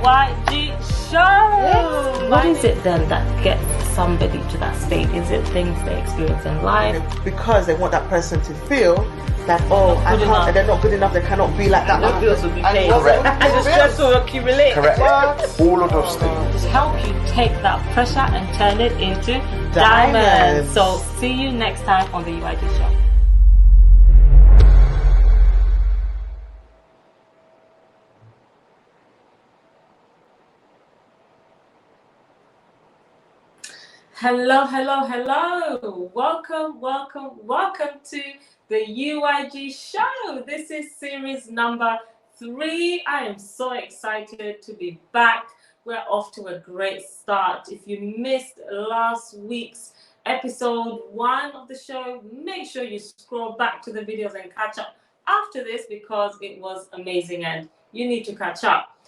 UYG Show. What is it then that gets somebody to that state? Is it things they experience in life? Because they want that person to feel that, they're not good enough, they cannot be like that. No bills will be paid. Correct. And the stress will accumulate. Correct. All of those things. Help you take that pressure and turn it into diamonds. So see you next time on the UYG Show. Hello, hello, hello. Welcome to the UYG Show. This is series number 3. I am so excited to be back. We're off to a great start. If you missed last week's episode 1 of the show, make sure you scroll back to the videos and catch up after this because it was amazing and you need to catch up.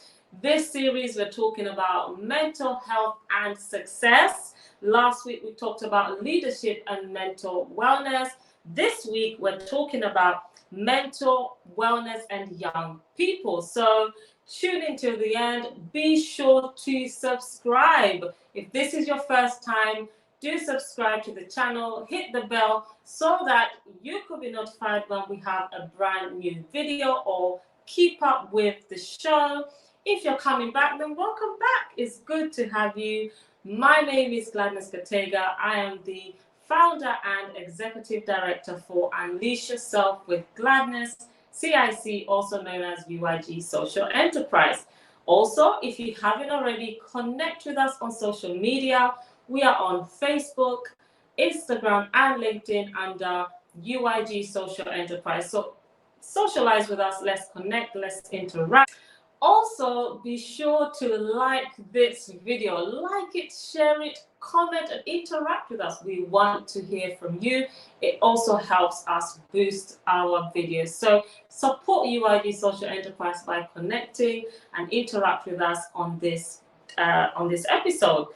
This series, we're talking about mental health and success. Last week, we talked about leadership and mental wellness. This week, we're talking about mental wellness and young people. So tune in till the end. Be sure to subscribe. If this is your first time, do subscribe to the channel, hit the bell so that you could be notified when we have a brand new video or keep up with the show. If you're coming back, then welcome back. It's good to have you. My name is Gladness Katega. I am the founder and executive director for Unleash Yourself with Gladness, CIC, also known as UYG Social Enterprise. Also, if you haven't already, connect with us on social media. We are on Facebook, Instagram, and LinkedIn under UYG Social Enterprise. So socialize with us. Let's connect. Let's interact. Also, be sure to like this video, like it, share it, comment, and interact with us. We want to hear from you. It also helps us boost our videos. So support UYG Social Enterprise by connecting and interact with us on this episode.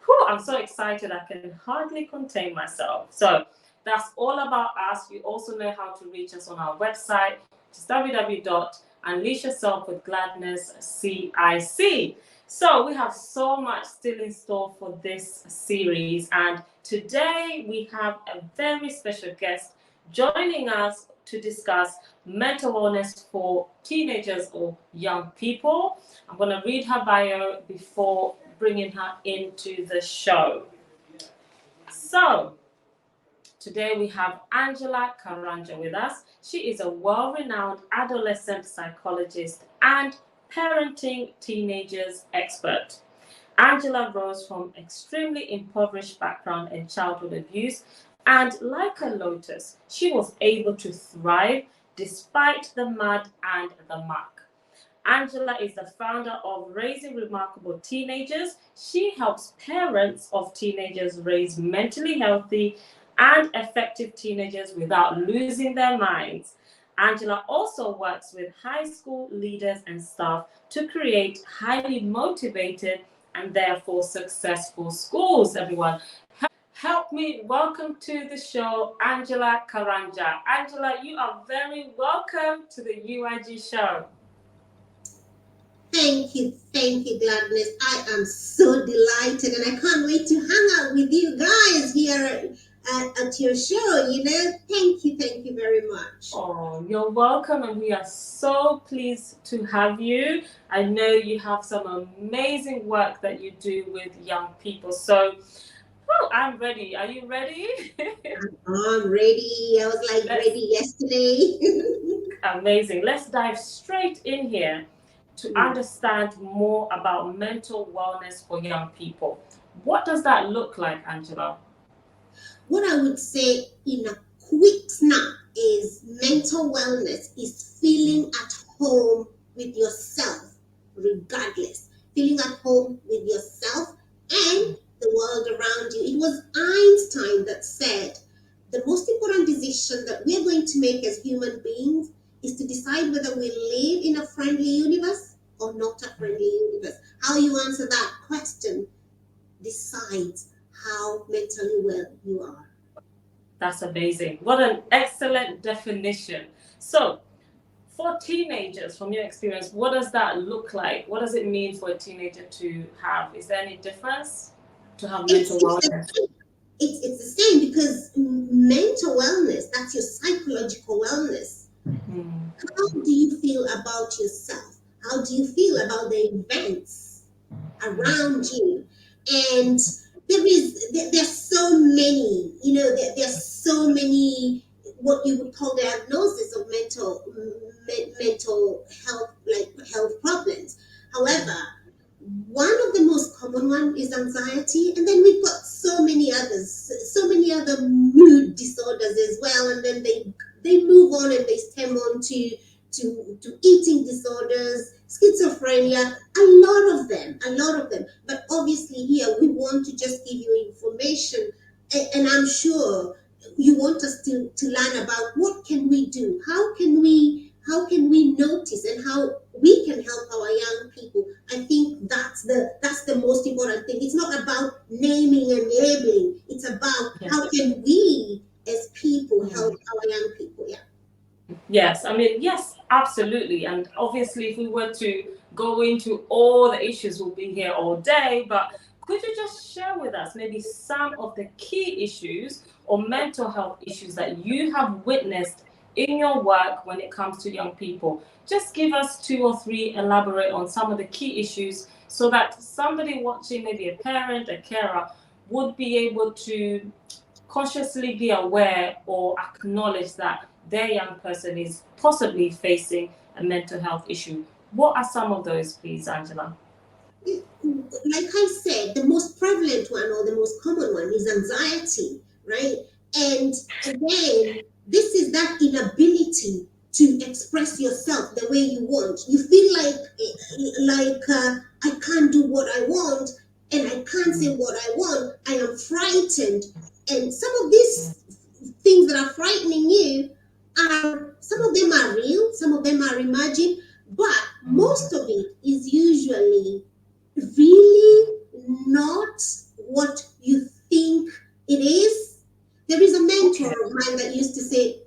Whew, I'm so excited. I can hardly contain myself. So that's all about us. You also know how to reach us on our website. It's www.Unleash Yourself with Gladness CIC. So we have so much still in store for this series, and today we have a very special guest joining us to discuss mental wellness for teenagers or young people. I'm going to read her bio before bringing her into the show. So today we have Angela Karanja with us. She is a well-renowned adolescent psychologist and parenting teenagers expert. Angela rose from extremely impoverished background in childhood abuse, and like a lotus, she was able to thrive despite the mud and the muck. Angela is the founder of Raising Remarkable Teenagers. She helps parents of teenagers raise mentally healthy and effective teenagers without losing their minds. Angela also works with high school leaders and staff to create highly motivated and therefore successful schools. Everyone, help me welcome to the show Angela Karanja. Angela, you are very welcome to the UYG Show. Thank you, Gladness. I am so delighted and I can't wait to hang out with you guys here at your show. Thank you very much. Oh, you're welcome, and we are so pleased to have you. I know you have some amazing work that you do with young people. So, I'm ready. Are you ready? I'm ready. I was ready yesterday. Amazing. Let's dive straight in here to understand more about mental wellness for young people. What does that look like, Angela? What I would say in a quick snap is mental wellness is feeling at home with yourself, regardless. Feeling at home with yourself and the world around you. It was Einstein that said, the most important decision that we're going to make as human beings is to decide whether we live in a friendly universe or not a friendly universe. How you answer that question decides how mentally well you are. That's amazing. What an excellent definition. So, For teenagers, from your experience, what does that look like? What does it mean for a teenager to have? Is there any difference to have mental wellness? It's the same, because mental wellness, that's your psychological wellness. How do you feel about yourself? How do you feel about the events around you? And there's so many, there's so many what you would call diagnosis of mental health, like health problems. However, one of the most common one is anxiety, and then we've got so many other mood disorders as well, and then they move on and they stem on to eating disorders, schizophrenia, a lot of them. But obviously here we want to just give you information, and I'm sure you want us to learn about what can we do, how can we notice, and how we can help our young people. I think that's the most important thing. It's not about naming and labeling. It's about how can we as people help our young people. Yes, I mean, yes, absolutely. And obviously, if we were to go into all the issues, we'll be here all day. But could you just share with us maybe some of the key issues or mental health issues that you have witnessed in your work when it comes to young people? Just give us 2 or 3, elaborate on some of the key issues so that somebody watching, maybe a parent, a carer, would be able to consciously be aware or acknowledge that their young person is possibly facing a mental health issue. What are some of those, please, Angela? Like I said, the most prevalent one or the most common one is anxiety, right? And again, this is that inability to express yourself the way you want. You feel like I can't do what I want, and I can't say what I want. I am frightened, and some of these things that are frightening you some of them are real, some of them are imagined, but most of it is usually really not what you think it is. There is a mentor of mine that used to say,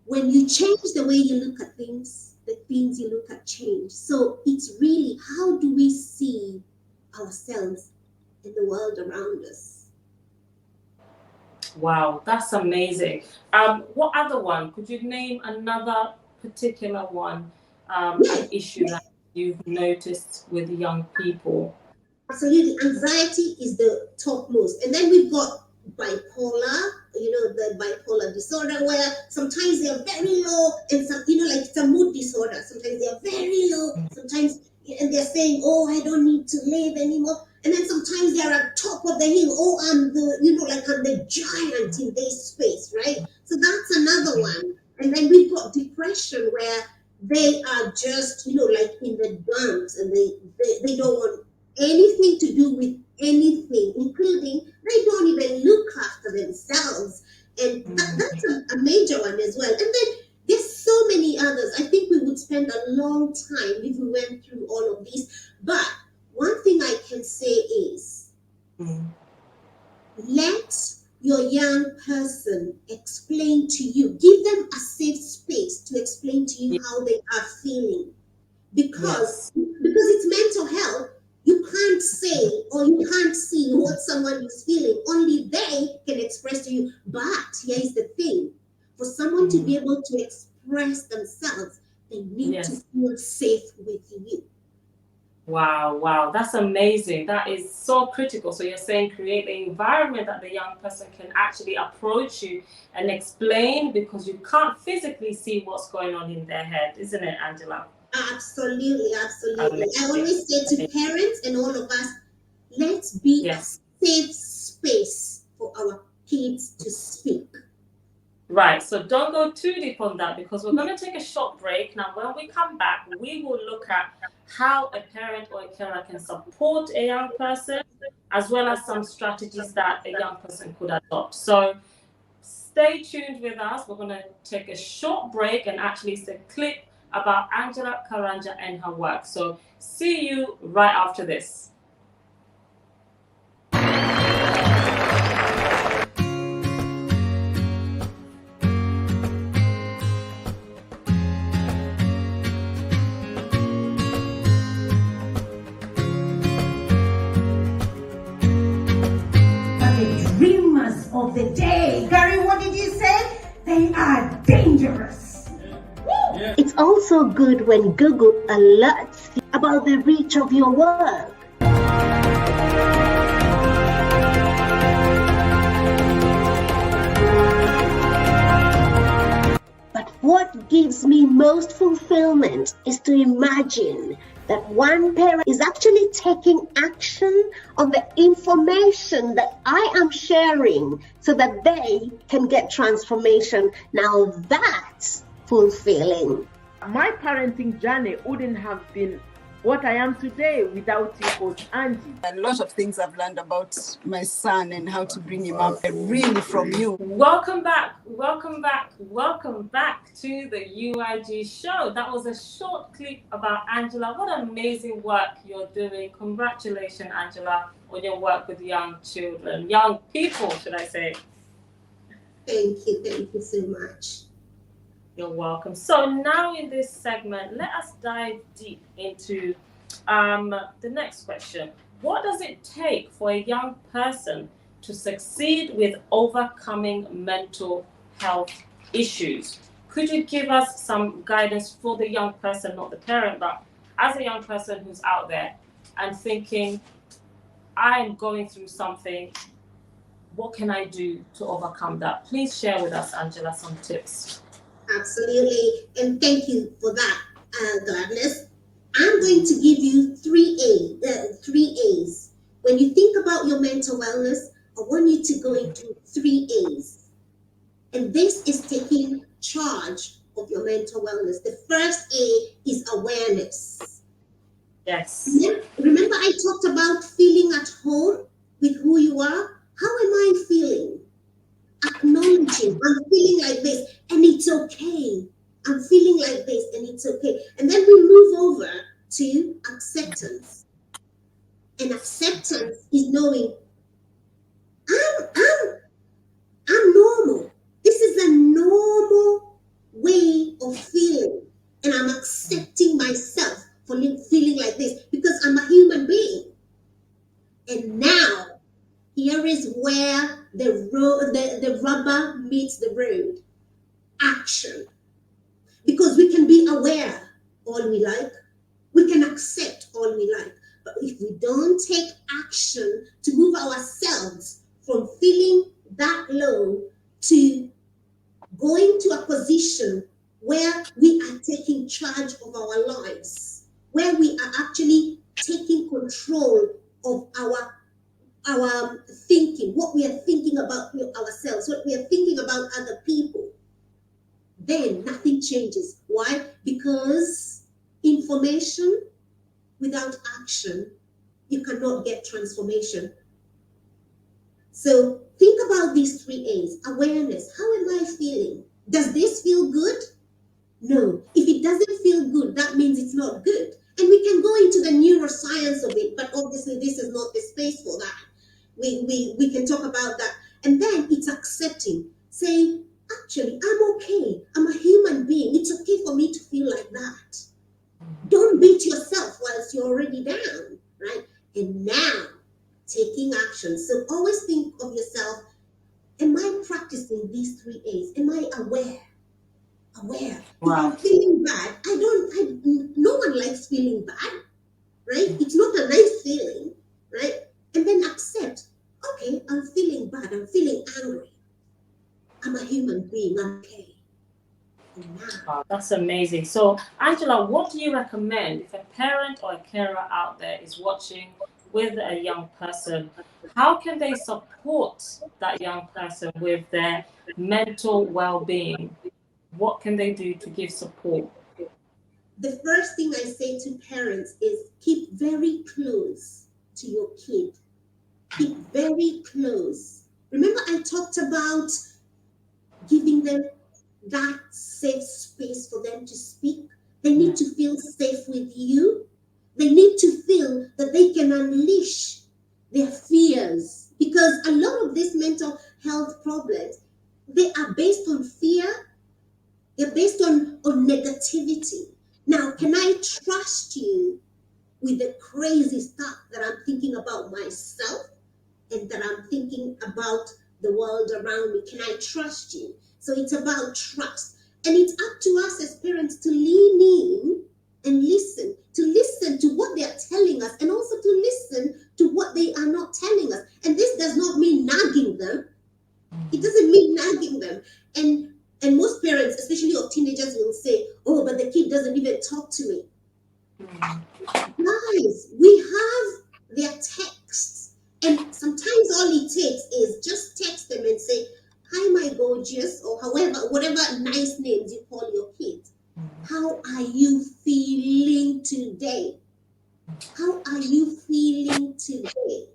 when you change the way you look at things, the things you look at change. So it's really, how do we see ourselves in the world around us? Wow, that's amazing. What other one? Could you name another particular one, an issue that you've noticed with young people? Absolutely. Anxiety is the topmost. And then we've got bipolar, the bipolar disorder, where sometimes they are very low, and some, like it's a mood disorder. Sometimes they are very low, sometimes, and they're saying, oh, I don't need to live anymore. And then sometimes they're at top of the hill, oh, I'm the giant in this space, right? So that's another one. And then we've got depression, where they are just, like in the dumps, and they don't want anything to do with anything, including they don't even look after themselves. And that's a major one as well. And then there's so many others. I think we would spend a long time if we went through all of these. But one thing I can say is, let your young person explain to you. Give them a safe space to explain to you how they are feeling. Because it's mental health. You can't say or you can't see what someone is feeling. Only they can express to you. But here is the thing. For someone to be able to express themselves, they need to feel safe with you. Wow, that's amazing. That is so critical. So you're saying create an environment that the young person can actually approach you and explain, because you can't physically see what's going on in their head, isn't it, Angela? Absolutely. I always say to parents and all of us, let's be a safe space for our kids to speak. Right, so don't go too deep on that, because we're going to take a short break. Now, when we come back, we will look at how a parent or a carer can support a young person, as well as some strategies that a young person could adopt. So stay tuned with us. We're going to take a short break, and actually it's a clip about Angela Karanja and her work. So see you right after this. of the day. Gary, what did you say? They are dangerous. Yeah. It's also good when Google alerts you about the reach of your work. But what gives me most fulfillment is to imagine that one parent is actually taking action on the information that I am sharing so that they can get transformation. Now that's fulfilling. My parenting journey wouldn't have been what I am today without you, Coach Angie. A lot of things I've learned about my son and how to bring him up, really from you. Welcome back to the UYG show. That was a short clip about Angela. What amazing work you're doing. Congratulations, Angela, on your work with young children, young people, should I say. Thank you so much. You're welcome. So now in this segment, let us dive deep into the next question. What does it take for a young person to succeed with overcoming mental health issues? Could you give us some guidance for the young person, not the parent, but as a young person who's out there and thinking, I'm going through something, what can I do to overcome that? Please share with us, Angela, some tips. Absolutely, and thank you for that, Gladness. I'm going to give you three A's. When you think about your mental wellness, I want you to go into 3 A's. And this is taking charge of your mental wellness. The first A is awareness. Yes. Remember I talked about feeling at home with who you are? How am I feeling? Acknowledging, I'm feeling like this, and it's okay. I'm feeling like this, and it's okay. And then we move over to acceptance. And acceptance is knowing I'm normal. This is a normal way of feeling, and I'm accepting myself for feeling like this because I'm a human being. And now, here is where the rubber meets the road. Action. Because we can be aware all we like. We can accept all we like. But if we don't take action to move ourselves from feeling that low to going to a position where we are taking charge of our lives, where we are actually taking control of our thinking, what we are thinking about ourselves, what we are thinking about other people, then nothing changes. Why? Because information without action, you cannot get transformation. So think about these 3 A's. Awareness. How am I feeling? Does this feel good? No. If it doesn't feel good, that means it's not good. And we can go into the neuroscience of it, but obviously this is not the space for that. We can talk about that. And then it's accepting, saying, actually, I'm okay. I'm a human being. It's okay for me to feel like that. Don't beat yourself whilst you're already down, right? And now, taking action. So always think of yourself, am I practicing these 3 A's? Am I aware? Aware. Wow. If I'm feeling bad, no one likes feeling bad, right? It's not a nice feeling, right? And then accept, okay, I'm feeling bad, I'm feeling angry. I'm a human being, I'm okay. Wow, that's amazing. So, Angela, what do you recommend if a parent or a carer out there is watching with a young person? How can they support that young person with their mental well-being? What can they do to give support? The first thing I say to parents is keep very close to your kid. Keep very close. Remember I talked about giving them that safe space for them to speak. They need to feel safe with you. They need to feel that they can unleash their fears, because a lot of these mental health problems, they are based on fear. They're based on negativity. Now, can I trust you with the crazy stuff that I'm thinking about myself and that I'm thinking about the world around me? Can I trust you? So it's about trust. And it's up to us as parents to lean in and listen to what they are telling us, and also to listen to what they are not telling us. And this does not mean nagging them. It doesn't mean nagging them. And most parents, especially of teenagers, will say, oh, but the kid doesn't even talk to me. Guys, we have their texts. And sometimes all it takes is just text them and say, hi, my gorgeous, or whatever nice names you call your kids. How are you feeling today? How are you feeling today?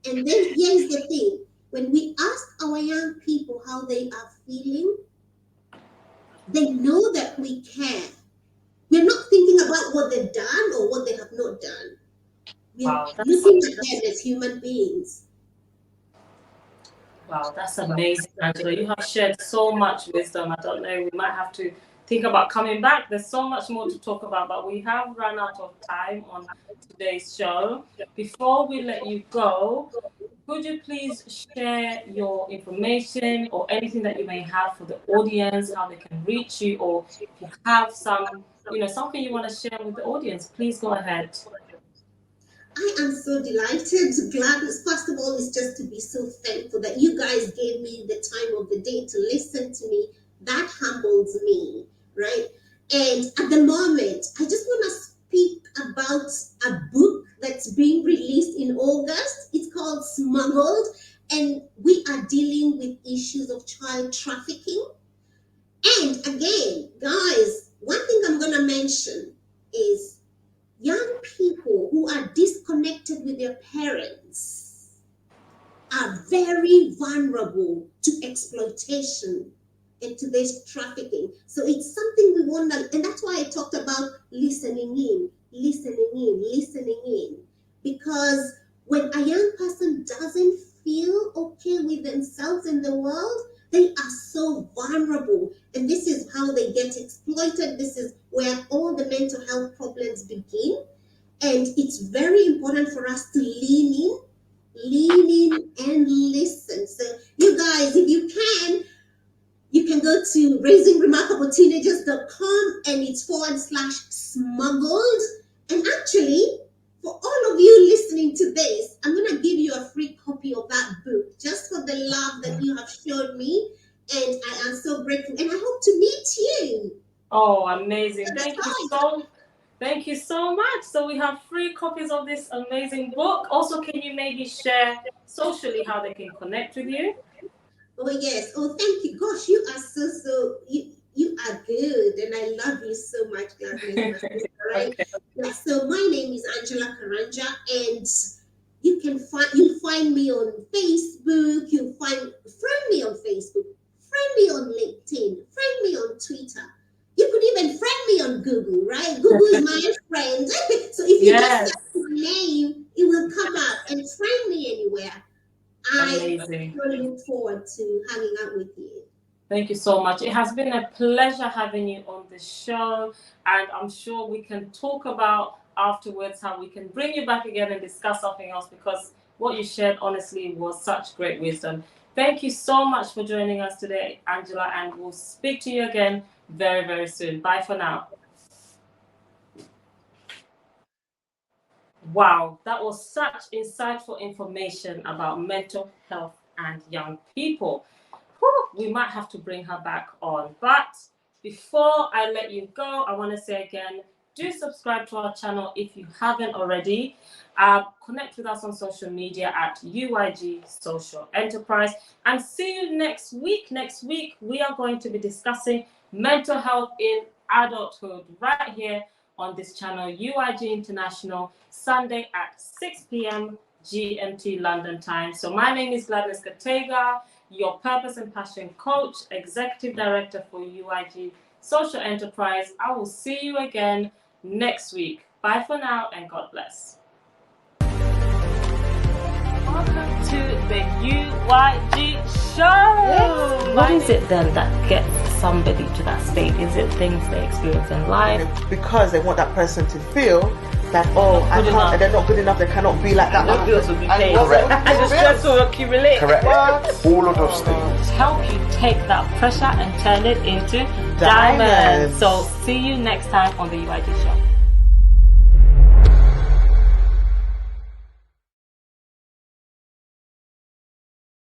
And then here's the thing. When we ask our young people how they are feeling, they know that we care. We're not thinking about what they've done or what they have not done. We're looking at them as human beings. Wow, that's amazing, Angela. You have shared so much wisdom. I don't know, we might have to think about coming back. There's so much more to talk about, but we have run out of time on today's show. Before we let you go, could you please share your information or anything that you may have for the audience, how they can reach you, or if you have some, something you want to share with the audience, please go ahead. I am so delighted, Gladness. First of all, it's just to be so thankful that you guys gave me the time of the day to listen to me. That humbles me, right? And at the moment, I just want to speak about a book that's being released in August. It's called Smuggled, and we are dealing with issues of child trafficking. And again, guys, one thing I'm going to mention is young people who are disconnected with their parents are very vulnerable to exploitation and to this trafficking. So it's something we want to, and that's why I talked about listening in. Because when a young person doesn't feel okay with themselves in the world, they are so vulnerable. And this is how they get exploited. This is where all the mental health problems begin. And it's very important for us to lean in and listen. So you guys, if you can go to raisingremarkableteenagers.com, and it's /smuggled. And actually, for all of you listening to this, I'm going to give you a free copy of that book just for the love that you have showed me. And I am so grateful. And I hope to meet you. Oh, amazing. Thank you so much. So we have free copies of this amazing book. Also, can you maybe share socially how they can connect with you? Oh, yes. Oh, thank you. Gosh, you are you are good. And I love you so much, Gladness. Right? Okay. Yeah, so my name is Angela Karanja, and you'll find me on Facebook. Friend me on Facebook, friend me on LinkedIn, friend me on Twitter. You could even friend me on Google, right? Google is my friend. So if you just search my name, it will come up, and friend me anywhere. Amazing. I really look forward to hanging out with you. Thank you so much. It has been a pleasure having you on the show, and I'm sure we can talk about afterwards how we can bring you back again and discuss something else, because what you shared honestly was such great wisdom. Thank you so much for joining us today, Angela, and we'll speak to you again very, very soon. Bye for now. Wow, that was such insightful information about mental health and young people. We might have to bring her back on. But before I let you go, I want to say again, do subscribe to our channel if you haven't already. Connect with us on social media at UYG Social Enterprise. And see you next week. Next week, we are going to be discussing mental health in adulthood right here on this channel, UYG International, Sunday at 6 p.m. GMT London time. So my name is Gladness Katega, your Purpose and Passion Coach, Executive Director for UYG Social Enterprise. I will see you again next week. Bye for now, and God bless. Welcome to the UYG Show. What is it then that gets somebody to that state? Is it things they experience in life? Because they want that person to feel that, oh, I Good can't, enough. they're not good enough, they cannot be like that. No bills will be paid. Correct. And the stress will accumulate. Correct. All of those things. Help you take that pressure and turn it into Diamonds. diamonds. So see you next time on the UYG Show.